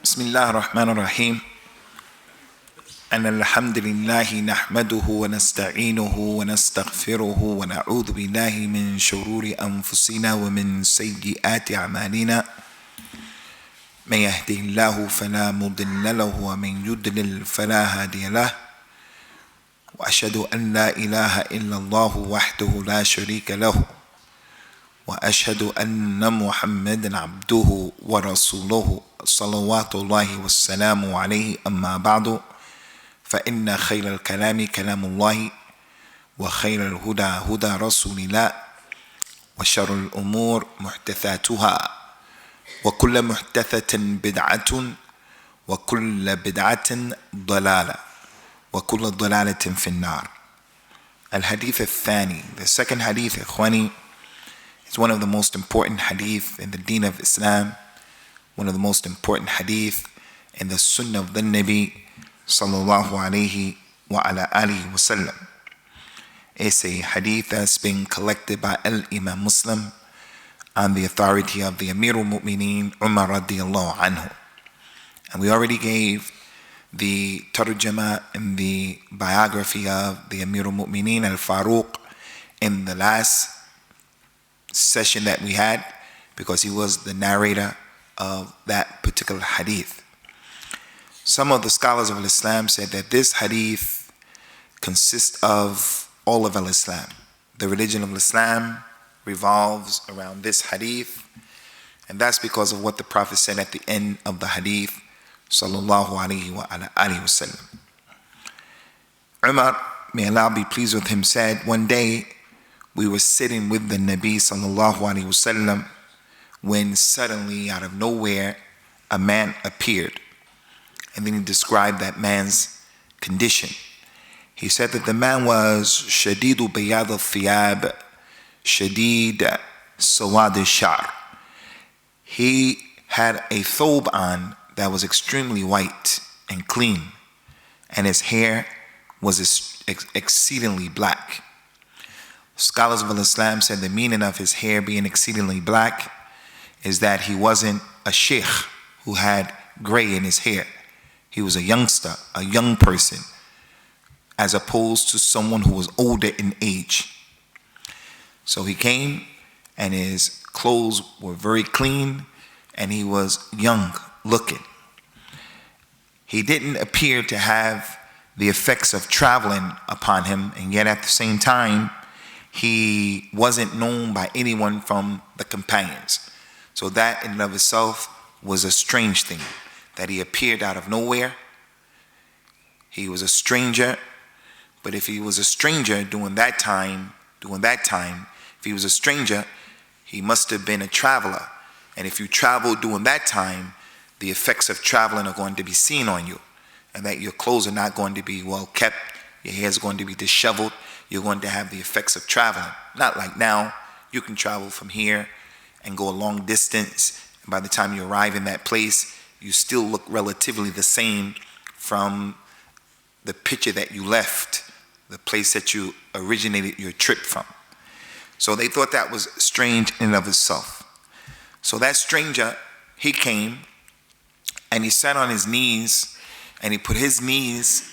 بسم الله الرحمن الرحيم أن الحمد لله نحمده ونستعينه ونستغفره ونعوذ بالله من شرور أنفسنا ومن سيئات أعمالنا من يهده الله فلا مضل له ومن يضلل فلا هادي له وأشهد أن لا إله إلا الله وحده لا شريك له وأشهد أن محمدا عبده ورسوله صلوات الله والسلام عليه أما بعد فإن خير الكلام كلام الله وخير الهدى هدى رسول الله وشر الأمور محدثاتها وكل محدثة بدعة وكل بدعة ضلالة وكل ضلالة في النار. الحديث الثاني, the second hadith, إخواني, is one of the most important hadith in the deen of Islam, one of the most important hadith in the sunnah of the Nabi sallallahu alayhi wa ala alihi wa sallam. It's a hadith that's been collected by Imam Muslim on the authority of the Amir al-Mu'mineen Umar radiyallahu anhu. And we already gave the tarjama and the biography of the Amir al-Mu'mineen al-Faruq in the last session that we had, because he was the narrator of that particular hadith. Some of the scholars of Islam said that this hadith consists of all of Islam. The religion of Islam revolves around this hadith, and that's because of what the Prophet said at the end of the hadith sallallahu alayhi wa alihi wasallam. Umar, may Allah be pleased with him, said, one day we were sitting with the Nabi sallallahu alayhi wasallam when suddenly out of nowhere a man appeared. And then he described that man's condition. He said that the man was shadidu bayad al-thiyab, shadid sawad al-shar. He had a thobe on that was extremely white and clean, and his hair was exceedingly black. Scholars of Islam said the meaning of his hair being exceedingly black is that he wasn't a sheikh who had gray in his hair. He was a youngster, a young person, as opposed to someone who was older in age. So he came and his clothes were very clean and he was young looking. He didn't appear to have the effects of traveling upon him, and yet at the same time, he wasn't known by anyone from the companions. So that in and of itself was a strange thing, that he appeared out of nowhere. He was a stranger, but if he was a stranger during that time, if he was a stranger, he must have been a traveler. And if you travel during that time, the effects of traveling are going to be seen on you, and that your clothes are not going to be well kept, your hair is going to be disheveled, you're going to have the effects of traveling. Not like now, you can travel from here and go a long distance, and by the time you arrive in that place, you still look relatively the same from the picture that you left, the place that you originated your trip from. So they thought that was strange in and of itself. So that stranger, he came and he sat on his knees, and he put his knees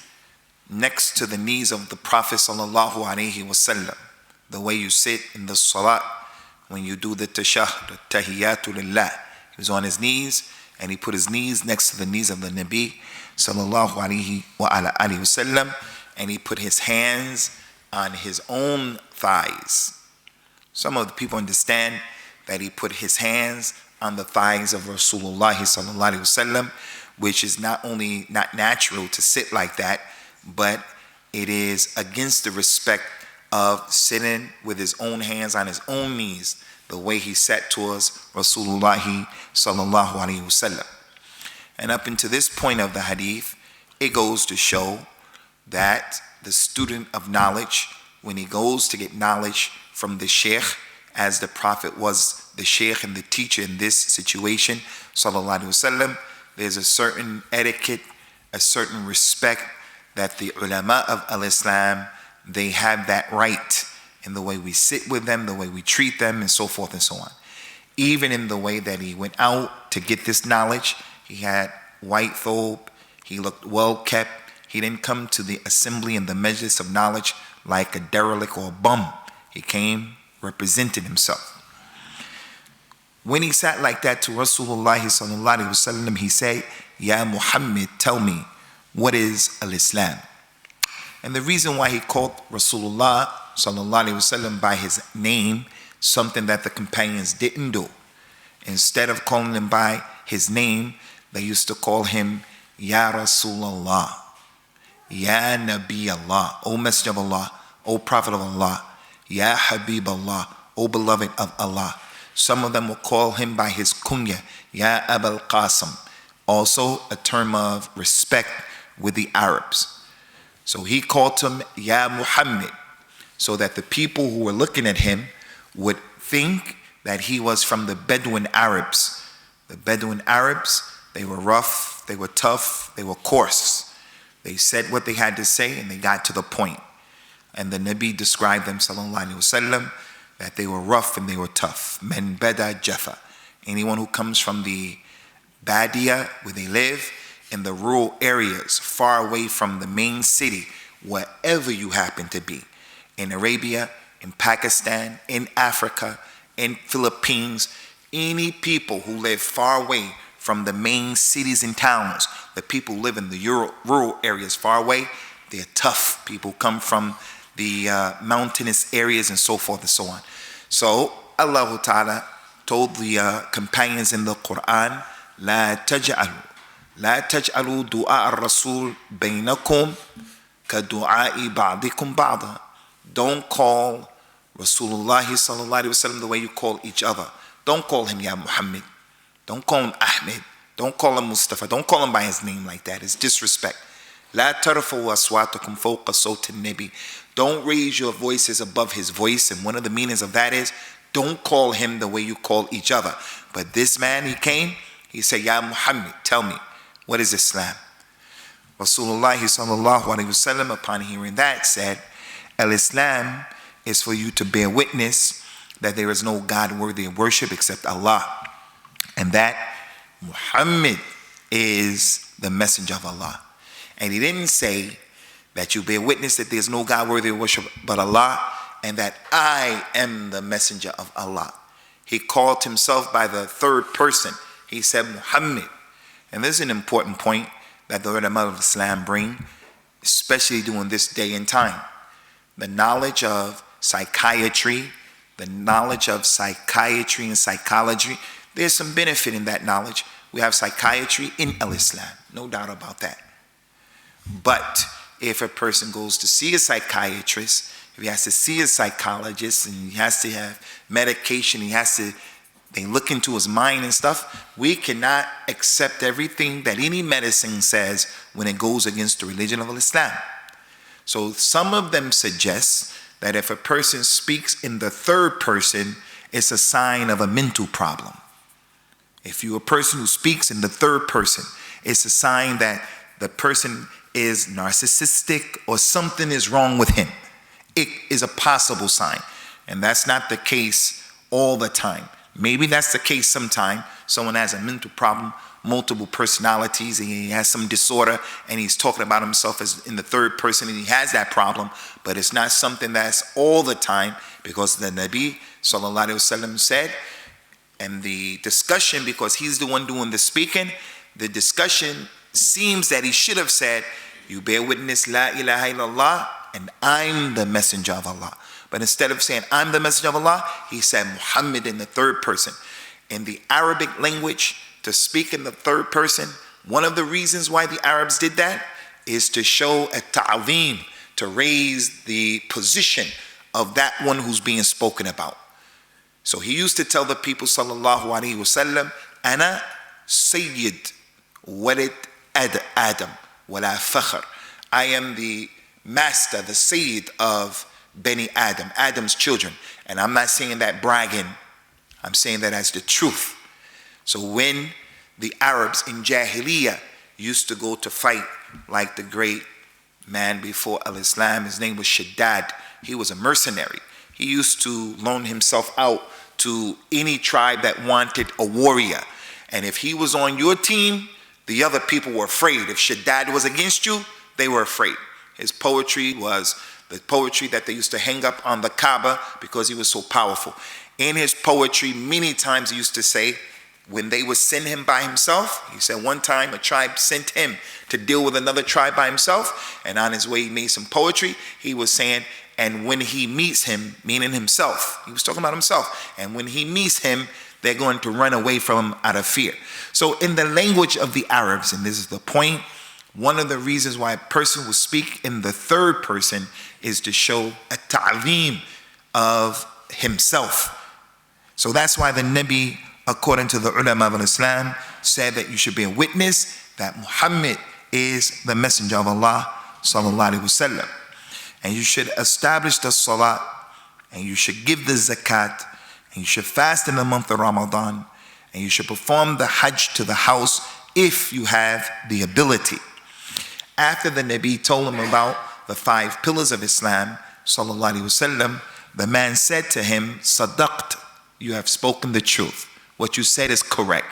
next to the knees of the Prophet sallallahu alaihi wasallam, the way you sit in the Salah when you do the tashahhud, the tahiyyatu lillah. He was on his knees, and he put his knees next to the knees of the Nabi sallallahu alaihi wa ala alihi wasallam, and he put his hands on his own thighs. Some of the people understand that he put his hands on the thighs of Rasulullah sallallahu alaihi wasallam, which is not only not natural to sit like that, but it is against the respect of sitting with his own hands on his own knees, the way he sat towards Rasulullah sallallahu alaihi wasallam. And up until this point of the hadith, it goes to show that the student of knowledge, when he goes to get knowledge from the sheikh, as the Prophet was the sheikh and the teacher in this situation, sallallahu alaihi wasallam, there's a certain etiquette, a certain respect that the ulama of al-Islam, they have that right in the way we sit with them, the way we treat them, and so forth and so on. Even in the way that he went out to get this knowledge, he had white thobe. He looked well kept. He didn't come to the assembly and the majlis of knowledge like a derelict or a bum. He came representing himself. When he sat like that to Rasulullah sallallahu alaihi wasallam, he said, Ya Muhammad, tell me, what is al-Islam? And the reason why he called Rasulullah sallallahu alaihi wasallam by his name, something that the companions didn't do. Instead of calling him by his name, they used to call him Ya Rasulullah, Ya Nabi Allah, O Messenger of Allah, O Prophet of Allah, Ya Habib Allah, O Beloved of Allah. Some of them will call him by his kunya, Ya Abul Qasim, also a term of respect with the Arabs. So he called him Ya Muhammad, so that the people who were looking at him would think that he was from the Bedouin Arabs. The Bedouin Arabs, they were rough, they were tough, they were coarse. They said what they had to say and they got to the point. And the Nabi described them, sallallahu alaihi wasallam, that they were rough and they were tough. Men beda jaffa. Anyone who comes from the Badia, where they live, in the rural areas, far away from the main city, wherever you happen to be, in Arabia, in Pakistan, in Africa, in Philippines, any people who live far away from the main cities and towns, the people who live in the rural areas far away, they're tough. People come from the mountainous areas and so forth and so on. So Allah Ta'ala told the companions in the Quran, لا تجعلوا دعاء الرسول بينكم كدعاء بعضكم بعضا. Don't call Rasulullah sallallahu alaihi wasallam the way you call each other. Don't call him Ya Muhammad. Don't call him Ahmed. Don't call him Mustafa. Don't call him by his name like that. It's disrespect. لا ترفعوا أصواتكم فوق صوت النبي. Don't raise your voices above his voice. And one of the meanings of that is, don't call him the way you call each other. But this man, he came, he said, Ya Muhammad, tell me, what is Islam? Rasulullah sallallahu alaihi wasallam, upon hearing that, said, Al-Islam is for you to bear witness that there is no God worthy of worship except Allah, and that Muhammad is the messenger of Allah. And he didn't say that you bear witness that there's no God worthy of worship but Allah, and that I am the messenger of Allah. He called himself by the third person. He said Muhammad. And this is an important point that the ulama of Islam bring, especially during this day and time. The knowledge of psychiatry, and psychology, there's some benefit in that knowledge. We have psychiatry in Islam, no doubt about that. But if a person goes to see a psychiatrist, if he has to see a psychologist, and he has to have medication, they look into his mind and stuff, we cannot accept everything that any medicine says when it goes against the religion of Islam. So some of them suggest that if a person speaks in the third person, it's a sign of a mental problem. If you're a person who speaks in the third person, it's a sign that the person is narcissistic or something is wrong with him. It is a possible sign. And that's not the case all the time. Maybe that's the case sometime. Someone has a mental problem, multiple personalities, and he has some disorder, and he's talking about himself as in the third person, and he has that problem. But it's not something that's all the time, because the Nabi sallallahu alaihi wasallam said, and the discussion, because he's the one doing the speaking, the discussion seems that he should have said, you bear witness la ilaha illallah, and I'm the messenger of Allah. But instead of saying I'm the messenger of Allah, he said Muhammad in the third person. In the Arabic language, to speak in the third person, one of the reasons why the Arabs did that is to show a ta'zim, to raise the position of that one who's being spoken about. So he used to tell the people, sallallahu alaihi wasallam, Ana Sayyid Walid Adam wala fakhr. I am the master, the Sayyid of Bani Adam, Adam's children. And I'm not saying that bragging, I'm saying that as the truth. So when the Arabs in Jahiliyyah used to go to fight, like the great man before Al-Islam, his name was Shaddad, he was a mercenary. He used to loan himself out to any tribe that wanted a warrior. And if he was on your team, The other people were afraid. If Shaddad was against you, they were afraid. His poetry was the poetry that they used to hang up on the Kaaba because he was so powerful. In his poetry, many times he used to say, when they would send him by himself, he said one time a tribe sent him to deal with another tribe by himself, and on his way he made some poetry. He was saying, and when he meets him, meaning himself, he was talking about himself, and when he meets him, they're going to run away from him out of fear. So in the language of the Arabs, and this is the point, one of the reasons why a person will speak in the third person is to show a ta'zeem of himself. So that's why the Nabi, according to the ulama of Islam, said that you should be a witness that Muhammad is the messenger of Allah sallallahu alaihi wasallam. And you should establish the salah, and you should give the zakat, and you should fast in the month of Ramadan, and you should perform the hajj to the house if you have the ability. After the Nabi told him about the 5 pillars of Islam sallallahu alaihi wasallam, the man said to him, Sadaqt, you have spoken the truth. What you said is correct.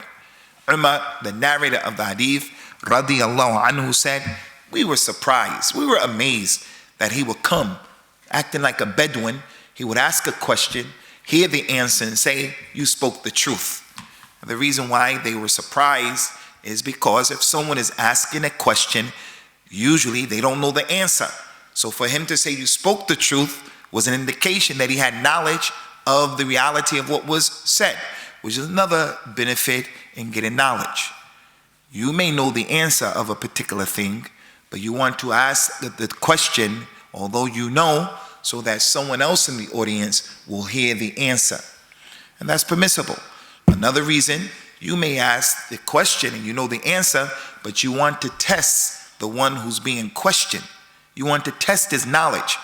Umar, the narrator of the hadith, radiyallahu anhu, said, we were surprised, we were amazed that he would come acting like a Bedouin. He would ask a question, hear the answer, and say, you spoke the truth. And the reason why they were surprised is because if someone is asking a question, usually they don't know the answer. So for him to say you spoke the truth was an indication that he had knowledge of the reality of what was said, which is another benefit in getting knowledge. You may know the answer of a particular thing, but you want to ask the question, although you know, so that someone else in the audience will hear the answer. And that's permissible. Another reason, you may ask the question and you know the answer, but you want to test the one who's being questioned. You want to test his knowledge.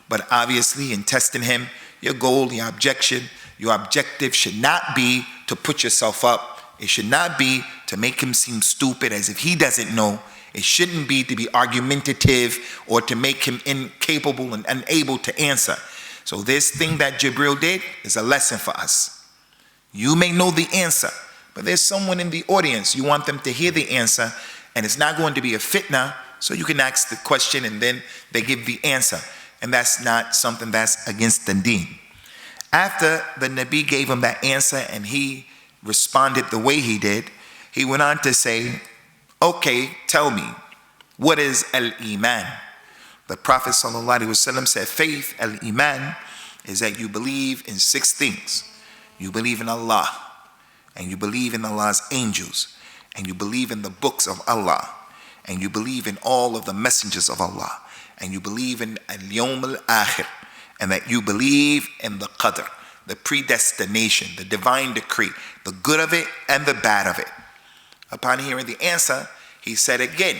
But obviously in testing him, your goal, your objective should not be to put yourself up. It should not be to make him seem stupid as if he doesn't know. It shouldn't be to be argumentative or to make him incapable and unable to answer. So this thing that Jibril did is a lesson for us. You may know the answer, but there's someone in the audience. You want them to hear the answer, and it's not going to be a fitna, so you can ask the question and then they give the answer. And that's not something that's against the deen. After the Nabi gave him that answer and he responded the way he did, he went on to say, okay, tell me, what is al-Iman? The Prophet ﷺ said, faith, al-Iman, is that you believe in 6 things. You believe in Allah, and you believe in Allah's angels, and you believe in the books of Allah, and you believe in all of the messengers of Allah, and you believe in al-Yawm al-Akhir, and that you believe in the Qadr, the predestination, the divine decree, the good of it and the bad of it. Upon hearing the answer, he said again,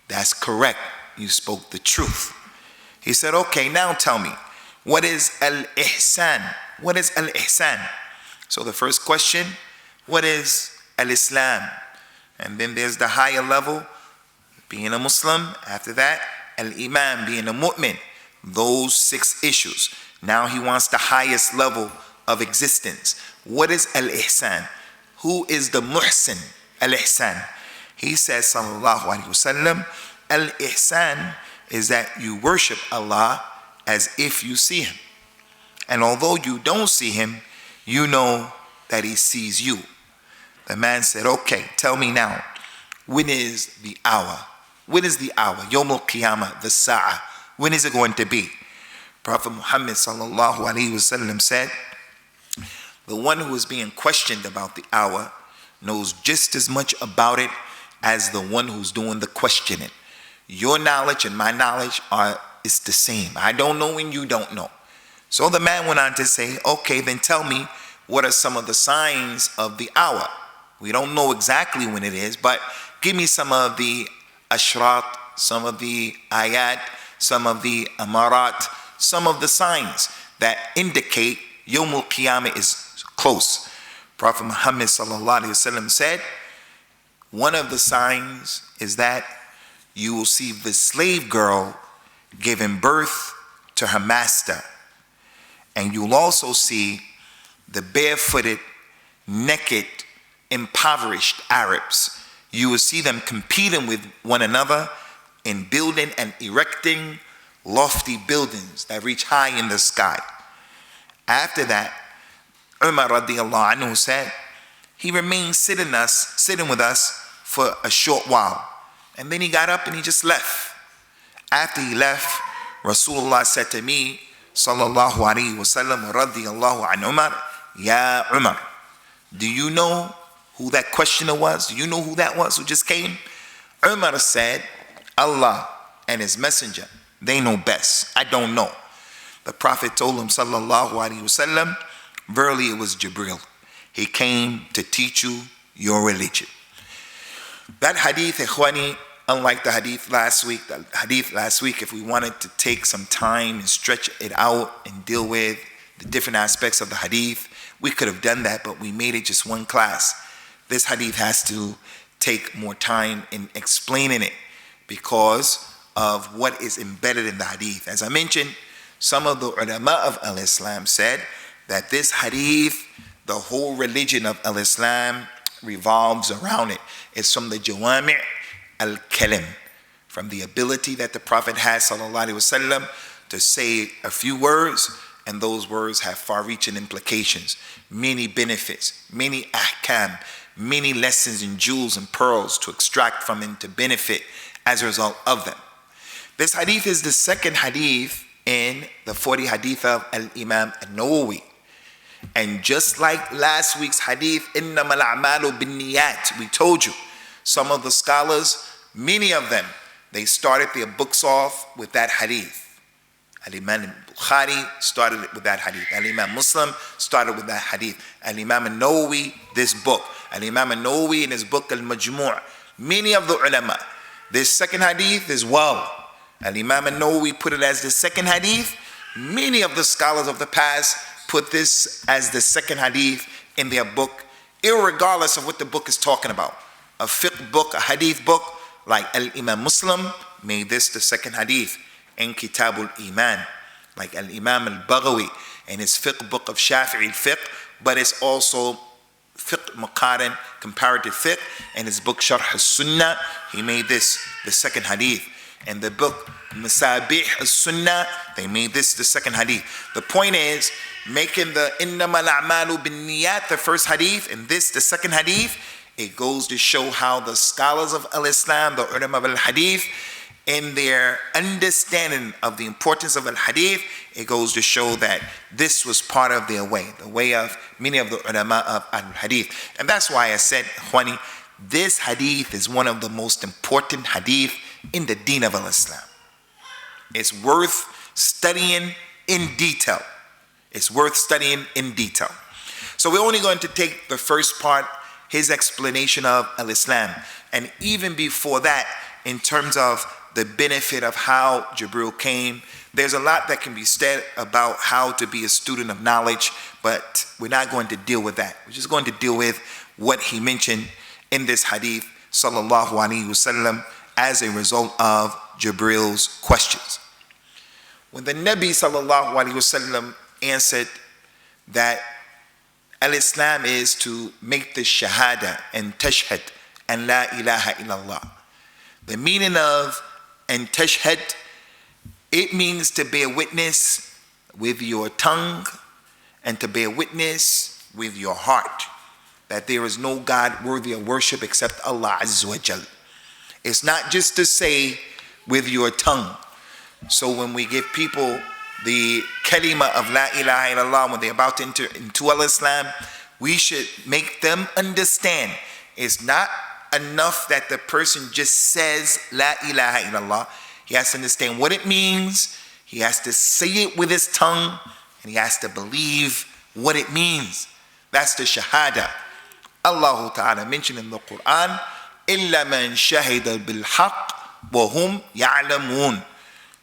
that's correct, you spoke the truth. He said, okay, now tell me, what is al-Ihsan? What is al-Ihsan? So the first question, what is al-Islam? And then there's the higher level, being a Muslim. After that, al-Iman, being a mu'min. Those 6 issues. Now he wants the highest level of existence. What is al-Ihsan? Who is the muhsin? Al-Ihsan. He says, sallallahu alaihi wasallam, al-Ihsan is that you worship Allah as if you see him. And although you don't see him, you know that he sees you. The man said, okay, tell me now, when is the hour? When is the hour? Yawm al-Qiyamah, the Sa'ah. When is it going to be? Prophet Muhammad sallallahu alaihi wasallam said, the one who is being questioned about the hour knows just as much about it as the one who's doing the questioning. Your knowledge and my knowledge is the same. I don't know and you don't know. So the man went on to say, okay, then tell me, what are some of the signs of the hour? We don't know exactly when it is, but give me some of the ashrat, some of the ayat, some of the amarat, some of the signs that indicate Yawm al-Qiyamah is close. Prophet Muhammad sallallahu alaihi wasallam said, one of the signs is that you will see the slave girl giving birth to her master. And you'll also see the barefooted, naked, impoverished Arabs. you will see them competing with one another in building and erecting lofty buildings that reach high in the sky. After that, Umar radiallahu anhu said, he remained sitting with us for a short while. And then he got up and he just left. After he left, Rasulullah said to me, sallallahu alayhi wasallam, radiallahu an Umar, Ya Umar, do you know who that questioner was? Do you know who that was who just came? Umar said, Allah and his messenger, they know best. I don't know. The Prophet told him, sallallahu alayhi wasallam, verily it was Jibril. He came to teach you your religion. That hadith, ikhwani, unlike the hadith last week, if we wanted to take some time and stretch it out and deal with the different aspects of the hadith, we could have done that, but we made it just one class. This hadith has to take more time in explaining it because of what is embedded in the hadith. As I mentioned, some of the ulama of al-Islam said that this hadith, the whole religion of al-Islam revolves around it. It's from the Jawami' al-Kalim, from the ability that the Prophet has, sallallahu alaihi wasallam, to say a few words, and those words have far-reaching implications, many benefits, many ahkam, many lessons and jewels and pearls to extract from and to benefit as a result of them. This hadith is the second hadith in the 40 hadith of Al-Imam Nawawi. And just like last week's hadith, innamal a'malu binniyat, we told you, some of the scholars, many of them, they started their books off with that hadith. Al-Imam Bukhari started it with that hadith. Al-Imam Muslim started with that hadith. Al-Imam Nawawi, this book. Al-Imam Nawawi in his book Al-Majmu'. Many of the ulama, this second hadith is Al-Imam Nawawi put it as the second hadith. Many of the scholars of the past put this as the second hadith in their book, irregardless of what the book is talking about. A fiqh book, a hadith book, like Al-Imam Muslim made this the second hadith in Kitabul Iman, like Al-Imam Al-Baghawi in his fiqh book of Shafi'i fiqh, but it's also fiqh Muqaran, comparative fiqh, in his book Sharh al-Sunnah, he made this the second hadith. In the book Masabih al-Sunnah, they made this the second hadith. The point is, making the innamal a'malu binniyat the first hadith and this the second hadith, it goes to show how the scholars of al-Islam, the ulama of al-hadith, in their understanding of the importance of al-hadith, it goes to show that this was part of their way, the way of many of the ulama of al-hadith. And that's why I said, Khwani, this hadith is one of the most important hadith in the deen of al-Islam. It's worth studying in detail. It's worth studying in detail. So we're only going to take the first part, his explanation of al-Islam. And even before that, in terms of the benefit of how Jibril came, there's a lot that can be said about how to be a student of knowledge, but we're not going to deal with that. We're just going to deal with what he mentioned in this hadith, sallallahu alaihi wasallam, as a result of Jibril's questions. When the Nabi sallallahu alaihi wasallam answered that al-Islam is to make the shahada and tashhad and la ilaha illallah. The meaning of and tashhad, it means to bear witness with your tongue and to bear witness with your heart that there is no God worthy of worship except Allah Azza wa Jal. It's not just to say with your tongue. So when we give people the kalima of la ilaha illallah when they're about to enter into al-Islam, we should make them understand it's not enough that the person just says la ilaha illallah. He has to understand what it means. He has to say it with his tongue, and he has to believe what it means. That's the shahada. Allah Ta'ala mentioned in the Quran, إِلَّا مَنْ شَهِدَ بِالْحَقِّ وَهُمْ يَعْلَمُونَ.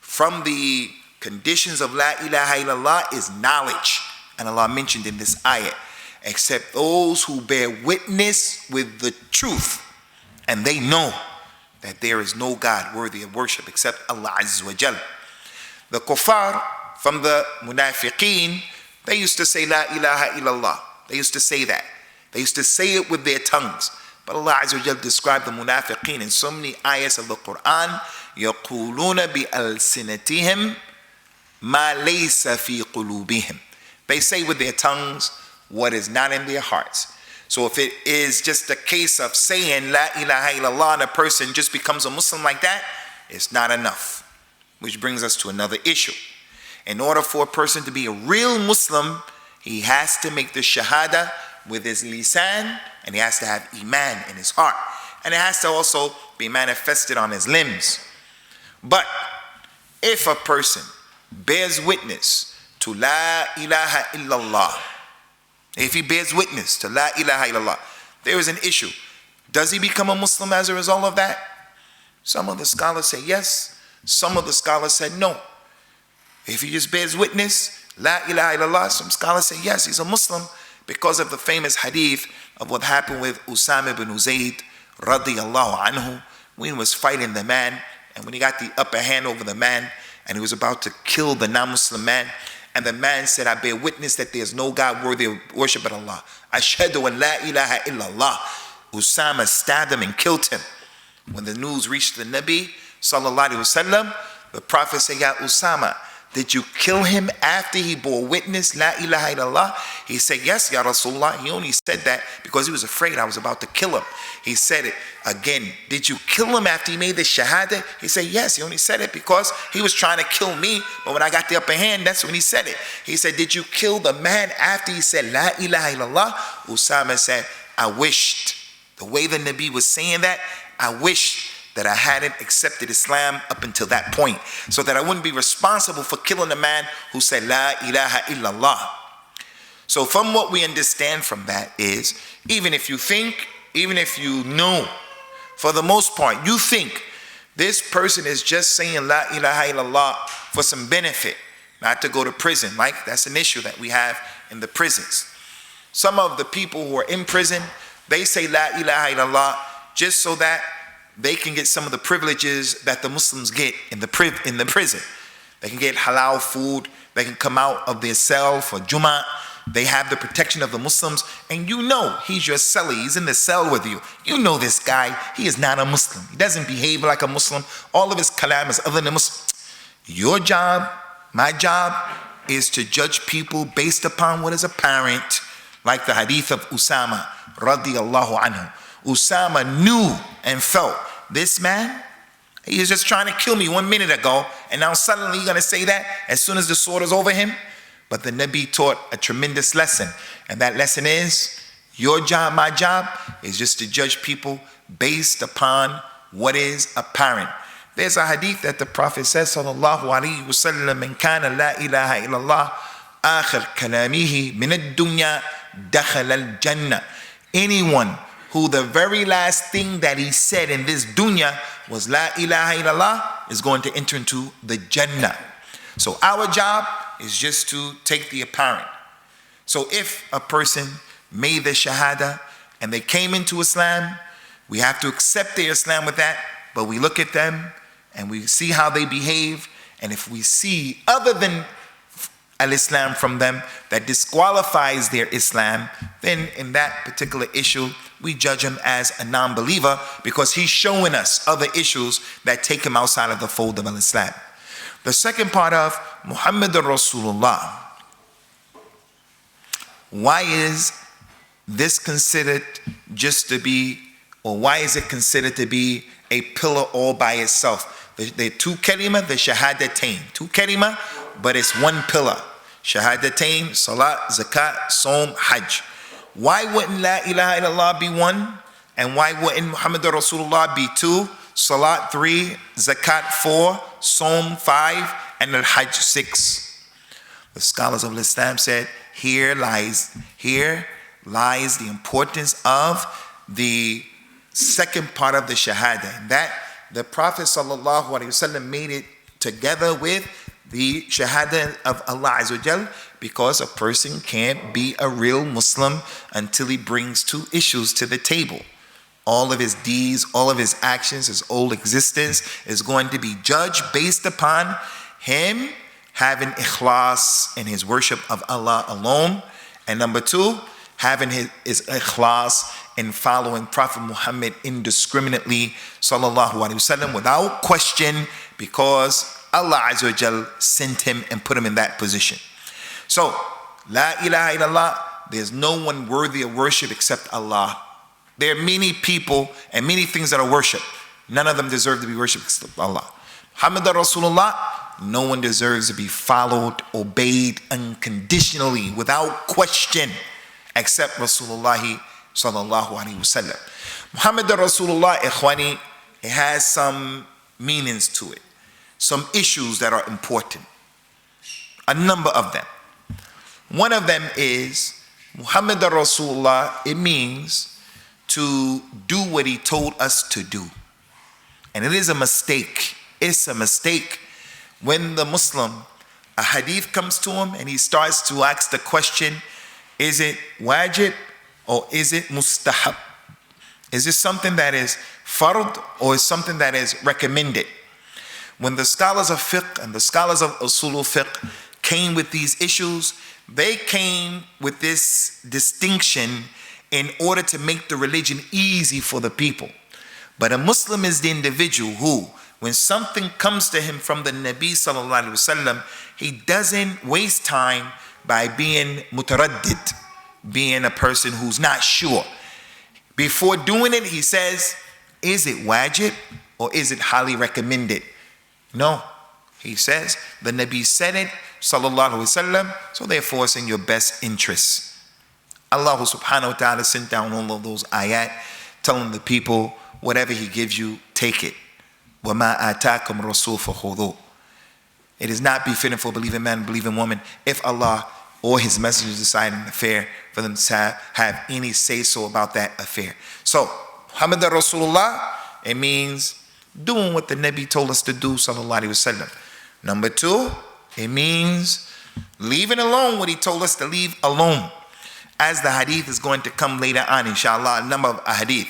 From the conditions of la ilaha illallah is knowledge. And Allah mentioned in this ayah, except those who bear witness with the truth, and they know that there is no God worthy of worship except Allah Azza wa Jal. The kuffar, from the munafiqeen, they used to say la ilaha illallah. They used to say that. They used to say it with their tongues, But Allah Azza wa Jal described the munafiqeen in so many ayahs of the Quran. يَقُولُونَ بِأَلْسِنَتِهِمْ مَا لَيْسَ فِي قُلُوبِهِمْ. They say with their tongues what is not in their hearts. So if it is just a case of saying La ilaha illallah and a person just becomes a Muslim like that, it's not enough. Which brings us to another issue. In order for a person to be a real Muslim, he has to make the shahada with his lisan, and he has to have iman in his heart. And it has to also be manifested on his limbs. But if a person bears witness to La ilaha illallah, if he bears witness to La ilaha illallah, there is an issue. Does he become a Muslim as a result of that? Some of the scholars say yes. Some of the scholars said no. If he just bears witness, La ilaha illallah, some scholars say yes, he's a Muslim because of the famous hadith of what happened with Usamah ibn Zayd radiyallahu anhu when he was fighting the man, and when he got the upper hand over the man and he was about to kill the non-Muslim man, and the man said, I bear witness that there is no God worthy of worship but Allah. Ashhadu an la ilaha illallah. Usama stabbed him and killed him. When the news reached the Nabi sallallahu alaihi wasallam, the Prophet said, Ya Usama, did you kill him after he bore witness La ilaha illallah? He said, yes, Ya Rasulullah. He only said that because he was afraid I was about to kill him. He said it again, did you kill him after he made the shahada? He said, yes. He only said it because he was trying to kill me, but when I got the upper hand, that's when he said it. He said, did you kill the man after he said La ilaha illallah? Usama said, I wished. The way the Nabi was saying that, I wished that I hadn't accepted Islam up until that point, so that I wouldn't be responsible for killing a man who said La ilaha illallah. So from what we understand from that is, even if you know, for the most part, you think this person is just saying La ilaha illallah for some benefit, not to go to prison. Like, that's an issue that we have in the prisons. Some of the people who are in prison, they say La ilaha illallah just so that they can get some of the privileges that the Muslims get in the prison. They can get halal food. They can come out of their cell for Jummah. They have the protection of the Muslims. And you know he's your cellie. He's in the cell with you. You know this guy. He is not a Muslim. He doesn't behave like a Muslim. All of his kalam is other than Muslim. Your job, my job, is to judge people based upon what is apparent. Like the hadith of Usama radiyallahu anhu. Usama knew and felt, this man, he was just trying to kill me 1 minute ago, and now suddenly you're going to say that as soon as the sword is over him? But the Nabi taught a tremendous lesson, and that lesson is, your job, my job, is just to judge people based upon what is apparent. There's a hadith that the Prophet says, sallallahu alaihi wasallam, man kana la ilaha illallah akhir kalamihi min ad-dunya dakhala al-jannah. Anyone who the very last thing that he said in this dunya was La ilaha illallah is going to enter into the Jannah. So our job is just to take the apparent. So if a person made the shahada and they came into Islam, we have to accept their Islam with that, but we look at them and we see how they behave, and if we see other than al-Islam from them that disqualifies their Islam, then in that particular issue, we judge him as a non-believer because he's showing us other issues that take him outside of the fold of al-Islam. The second part of Muhammadur Rasulullah. Why is this considered just to be, or why is it considered to be a pillar all by itself? The two kalima, the shahadatain. Two kalima, but it's one pillar. Shahadatain, salat, zakat, som, hajj. Why wouldn't La ilaha illallah be one? And why wouldn't Muhammadur Rasulullah be two? Salat 3, zakat 4, som 5, and al-hajj 6. The scholars of Islam said, here lies the importance of the second part of the shahada. And that the Prophet sallallahu alaihi wasallam made it together with the shahada of Allah Azza wa Jal, because a person can't be a real Muslim until he brings two issues to the table. All of his deeds, all of his actions, his whole existence is going to be judged based upon him having ikhlas in his worship of Allah alone. And number two, having his ikhlas in following Prophet Muhammad indiscriminately, sallallahu alaihi wasallam, without question, because Allah Azza wa Jal sent him and put him in that position. So, La ilaha illallah, there's no one worthy of worship except Allah. There are many people and many things that are worship. None of them deserve to be worshipped except Allah. Muhammad Rasulullah, no one deserves to be followed, obeyed unconditionally, without question, except Rasulullah sallallahu alaihi wasallam. Muhammad Rasulullah, ikhwani, it has some meanings to it, some issues that are important, a number of them. One of them is Muhammad Rasulullah, it means to do what he told us to do. And it is a mistake. It's a mistake when the Muslim, a hadith comes to him and he starts to ask the question, is it wajib or is it mustahab? Is this something that is fard or is something that is recommended? When the scholars of fiqh and the scholars of usul fiqh came with these issues, they came with this distinction in order to make the religion easy for the people. But a Muslim is the individual who, when something comes to him from the Nabi sallallahu alaihi wasallam, he doesn't waste time by being mutaraddid, being a person who's not sure. Before doing it, he says, is it wajib or is it highly recommended? No. He says, the Nabi said it, sallallahu alaihi wasallam, so therefore it's in your best interest. Allah subhanahu wa ta'ala sent down all of those ayat, telling the people, whatever he gives you, take it. وَمَا آتَاكُمْ رَسُولٌ فَخُذُوهُ. It is not befitting for a believing man and believing woman if Allah or his messengers decide an affair for them to have any say-so about that affair. So, Muhammad Rasulullah, it means doing what the Nabi told us to do, sallallahu alaihi wasallam. Number two, it means leaving alone what he told us to leave alone. As the hadith is going to come later on, inshallah, a number of hadith.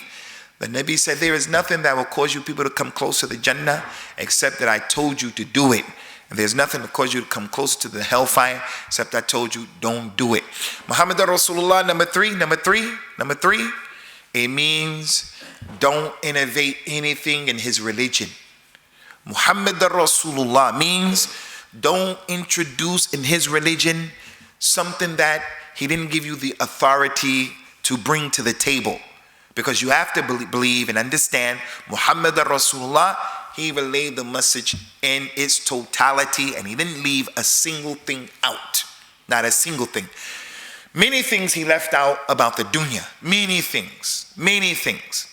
The Nabi said, there is nothing that will cause you people to come close to the Jannah except that I told you to do it. And there's nothing to cause you to come closer to the hellfire except I told you don't do it. Muhammad Rasulullah, number three, it means don't innovate anything in his religion. Muhammad Rasulullah means don't introduce in his religion something that he didn't give you the authority to bring to the table. Because you have to believe and understand Muhammad Rasulullah, he relayed the message in its totality and he didn't leave a single thing out. Not a single thing. Many things he left out about the dunya. Many things.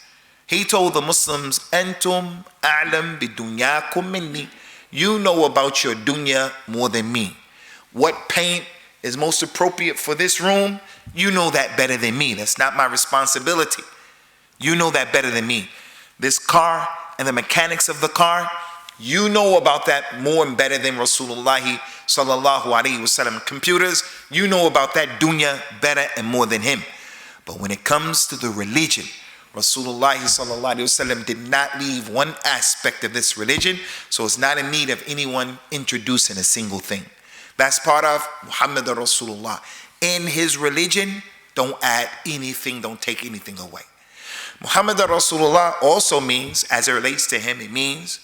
He told the Muslims, Antum a'lam bidunyakum minni. You know about your dunya more than me. What paint is most appropriate for this room, you know that better than me. That's not my responsibility. You know that better than me. This car and the mechanics of the car, you know about that more and better than Rasulullah sallallahu alaihi wasallam. Computers, you know about that dunya better and more than him. But when it comes to the religion, Rasulullah sallallahu alaihi wasallam did not leave one aspect of this religion, so it's not in need of anyone introducing a single thing. That's part of Muhammad Rasulullah. In his religion, don't add anything, don't take anything away. Muhammad Rasulullah also means, as it relates to him, it means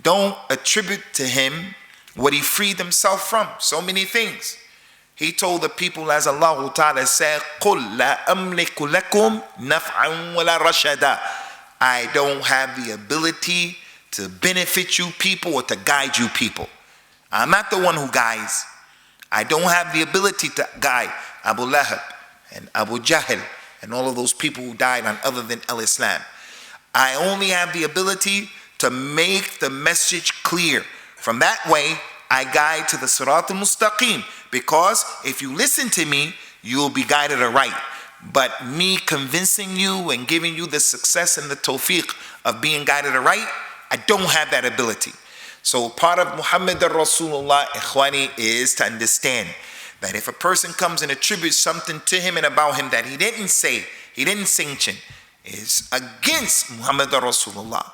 don't attribute to him what he freed himself from. So many things. He told the people, as Allah Ta'ala said, قُلْ لَا أَمْلِكُ لَكُمْ نَفْعًا وَلَا رَشَدًا. I don't have the ability to benefit you people or to guide you people. I'm not the one who guides. I don't have the ability to guide Abu Lahab and Abu Jahl and all of those people who died on other than al-Islam. I only have the ability to make the message clear. From that way, I guide to the Sirat al-Mustaqim, because if you listen to me, you will be guided aright. But me convincing you and giving you the success and the tawfiq of being guided aright, I don't have that ability. So part of Muhammad Rasulullah, ikhwani, is to understand that if a person comes and attributes something to him and about him that he didn't say, he didn't sanction, is against Muhammad Rasulullah.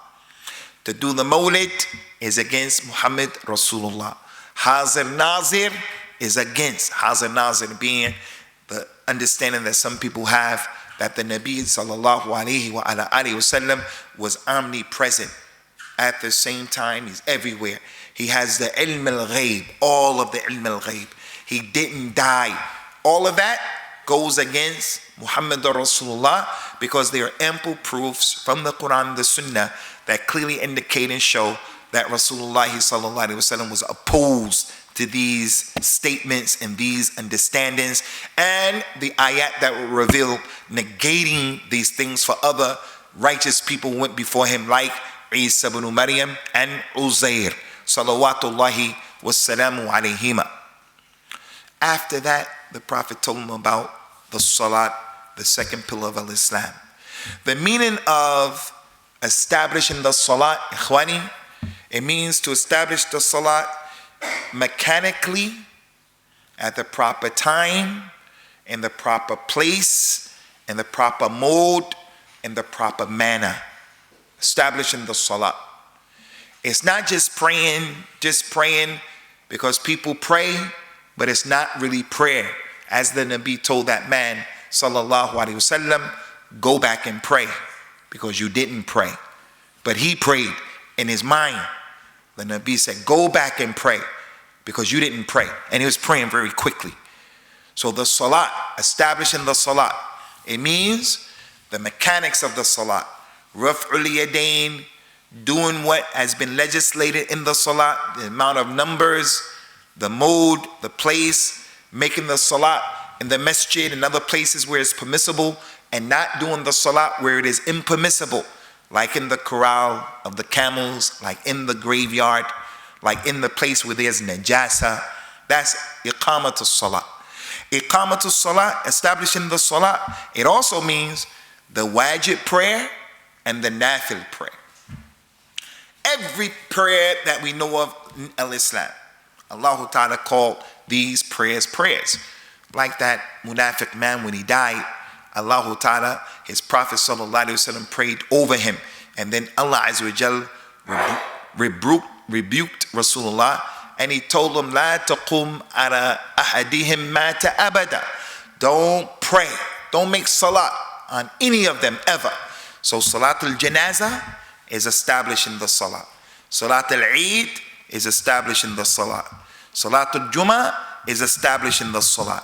To do the Mawlid is against Muhammad Rasulullah. Hazir Nazir is against. Hazir Nazir being the understanding that some people have that the Nabi sallallahu alayhi wa ala alihi wasallam was omnipresent. At the same time, he's everywhere. He has the ilm al-ghayb, all of the ilm al-ghayb. He didn't die. All of that goes against Muhammad Rasulullah, because there are ample proofs from the Quran and the Sunnah that clearly indicate and show that Rasulullah sallallahu alaihi wasallam was opposed to these statements and these understandings, and the ayat that were revealed negating these things for other righteous people who went before him, like Isa ibn Maryam and Uzair, salawatullahi wassalamu alayhima. After that, the Prophet told him about the Salat, the second pillar of Islam. The meaning of establishing the Salat, ikhwani, it means to establish the Salat mechanically, at the proper time, in the proper place, in the proper mode, in the proper manner. Establishing the Salat. It's not just praying because people pray, but it's not really prayer. As the Nabi told that man, sallallahu alaihi wasallam, go back and pray, because you didn't pray. But he prayed in his mind. The Nabi said, go back and pray, because you didn't pray. And he was praying very quickly. So the Salat, establishing the Salat, it means the mechanics of the Salat. Raf'ul yadayn, doing what has been legislated in the Salat, the amount of numbers, the mode, the place, making the Salat in the masjid and other places where it's permissible, and not doing the Salat where it is impermissible, like in the corral of the camels, like in the graveyard, like in the place where there's najasa. That's iqamatus salat. Iqamatus salat, establishing the salat, it also means the wajib prayer and the nafil prayer. Every prayer that we know of in Islam, Allah Ta'ala called these prayers prayers. Like that munafiq man, when he died, Allah Ta'ala, his Prophet sallallahu alaihi wasallam, prayed over him, and then Allah Azza wa Jal rebuked Rasulullah, and he told him, La taqum ala ahadihim mata abada. Don't pray, don't make salat on any of them ever. So Salatul Janazah is establishing the salat. Salatul Eid is establishing the salat. Salatul Jummah is establishing the salat.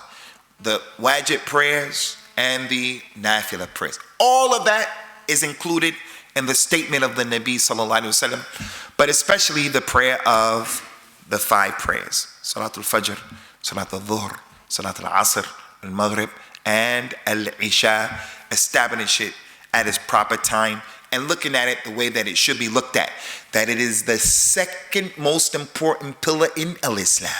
The wajib prayers and the nafila prayers. All of that is included in the statement of the Nabi sallallahu alaihi wasallam, but especially the prayer of the 5 prayers: Salatul Fajr, Salatul Dhuhr, Salatul Asr, Al Maghrib, and Al Isha. Establish it at its proper time and looking at it the way that it should be looked at, that it is the second most important pillar in Islam,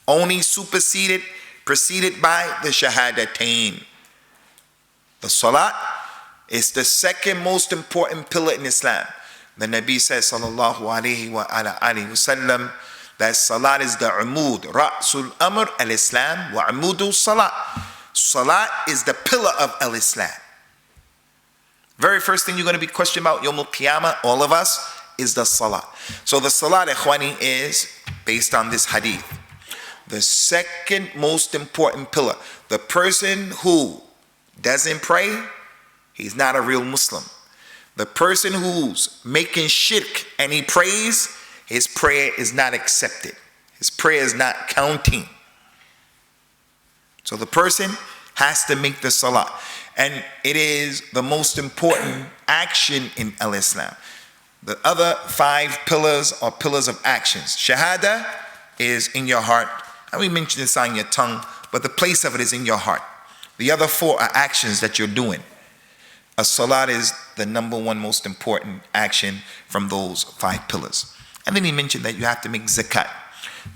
only preceded by the Shahadatain. The Salat is the second most important pillar in Islam. The Nabi says, sallallahu alayhi wa ala alihi wasallam, that Salat is the umud, Ra'sul Amr al-Islam wa umudu Salat. Salat is the pillar of al-Islam. Very first thing you're going to be questioned about Yawm al-Qiyamah, all of us, is the Salat. So the Salat, ikhwani, is based on this hadith. The second most important pillar. The person who doesn't pray, he's not a real Muslim. The person who's making shirk and he prays, his prayer is not accepted. His prayer is not counting. So the person has to make the salah. And it is the most important action in al-Islam. The other 5 pillars are pillars of actions. Shahada is in your heart. And we mentioned this on your tongue, but the place of it is in your heart. The other 4 are actions that you're doing. A salat is the number 1 most important action from those 5 pillars. And then he mentioned that you have to make zakat,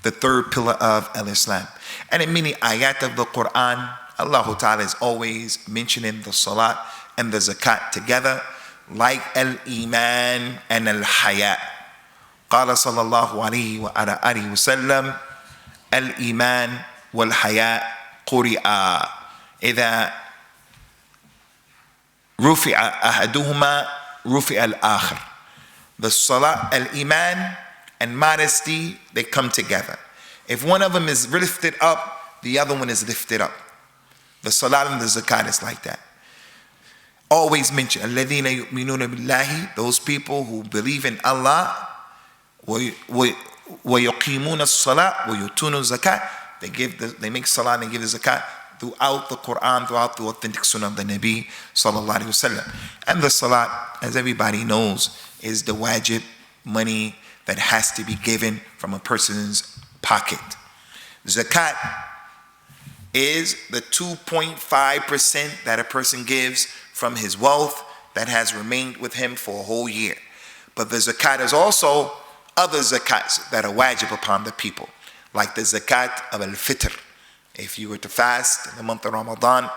the 3rd pillar of al-Islam. And in many ayat of the Quran, Allah Ta'ala is always mentioning the salat and the zakat together, like al-iman and al-haya. Qala sallallahu alayhi wa ala alihi wa sallam, al-iman wal-haya quri'a idha rufi'a ahaduhuma rufi'a al-akhir. The salat, al-iman and modesty, they come together. If one of them is lifted up, the other one is lifted up. The salat and the zakat is like that. always mention الَّذِينَ يُؤْمِنُونَ بِاللَّهِ, those people who believe in Allah, وَيُقِيمُونَ الصَّلَاةِ وَيُؤْتُونَ الزَّكَاةِ, they make salah and they give the zakat throughout the Quran, throughout the authentic sunnah of the Nabi sallallahu alaihi wasallam. And the salat, as everybody knows, is the wajib money that has to be given from a person's pocket. Zakat is the 2.5% that a person gives from his wealth that has remained with him for a whole year. But the zakat is also other zakats that are wajib upon the people, like the zakat of al-fitr. If you were to fast in the month of Ramadan